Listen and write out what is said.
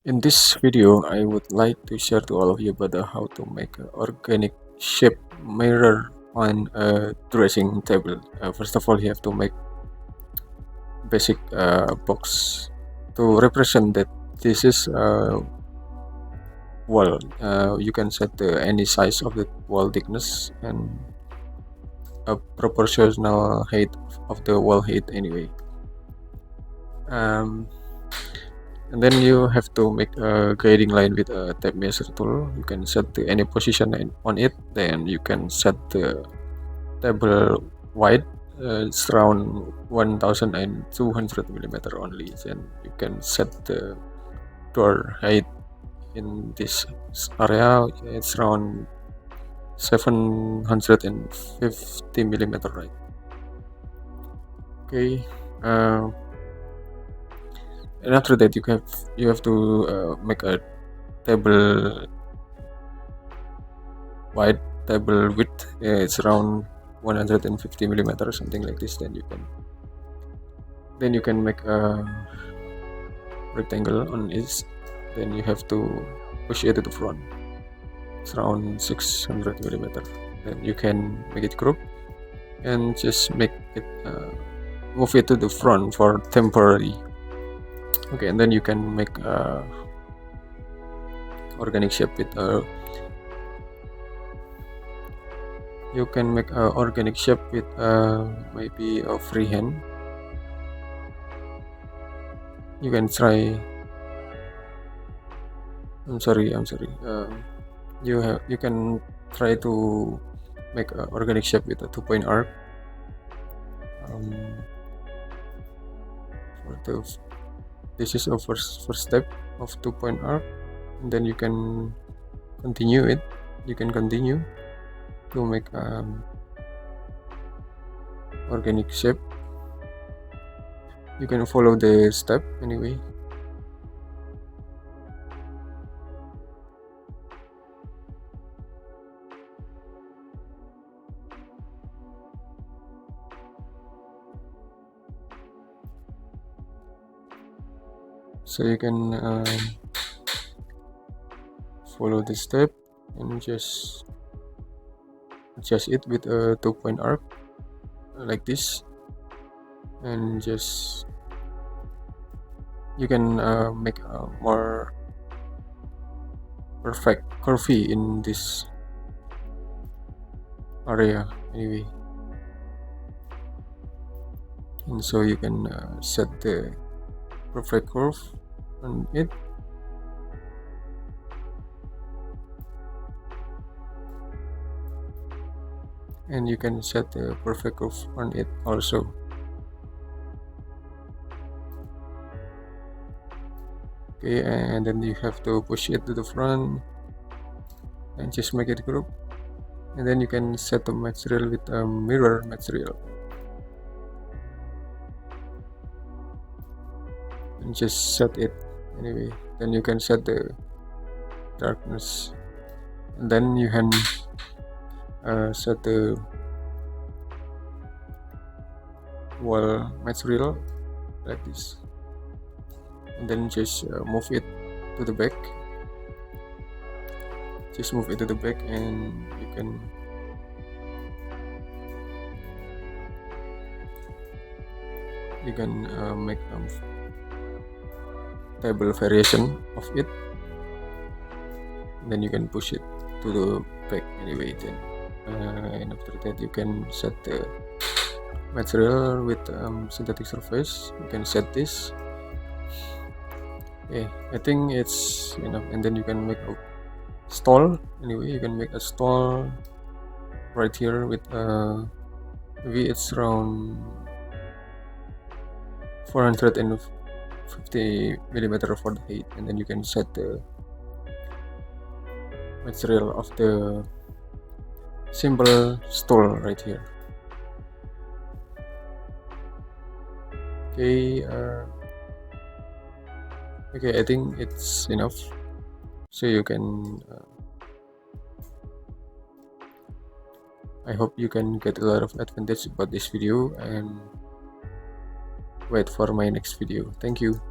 In this video, I would like to share to all of you about how to make an organic shape mirror on a dressing table. First of all, you have to make basic box to represent that this is a wall. You can set any size of the wall thickness and a proportional height of the wall height anyway. And then you have to make a guiding line with a tape measure tool. You can set any position on it. Then you can set the table wide. It's around 1200 millimeter only. Then you can set the door height in this area. It's around 750 millimeter, right? Okay. And after that, you have to make a table wide, table width. It's around 150 millimeter, something like this. Then you can make a rectangle on it. Then you have to push it to the front. It's around 600 millimeter. Then you can make it group and just make it move it to the front for temporary. Okay, and then you can make organic shape with maybe a freehand. You can try. I'm sorry. You can try to make an organic shape with a 2-point arc. This is a first step of 2-point arc, and then you can continue it. You can continue to make organic shape. You can follow the step anyway. So you can follow the step and just adjust it with a 2-point arc like this, and just you can make a more perfect curvy in this area anyway. And so you can set the perfect curve on it. And you can set the perfect curve on it also. Okay, and then you have to push it to the front and just make it group. And then you can set the material with a mirror material. And just set it anyway. Then you can set the darkness. And then you can set the wall material like this, and then just move it to the back. Just move it to the back, and you can make table variation of it. And then you can push it to the back anyway. Then and after that, you can set the material with synthetic surface. You can set this. Okay, I think it's enough. And then you can make a stall anyway. You can make a stall right here with maybe it's around 450 millimeter for the height. And then you can set the material of the simple stool right here. Okay, I think it's enough. So you can I hope you can get a lot of advantage about this video, and wait for my next video. Thank you.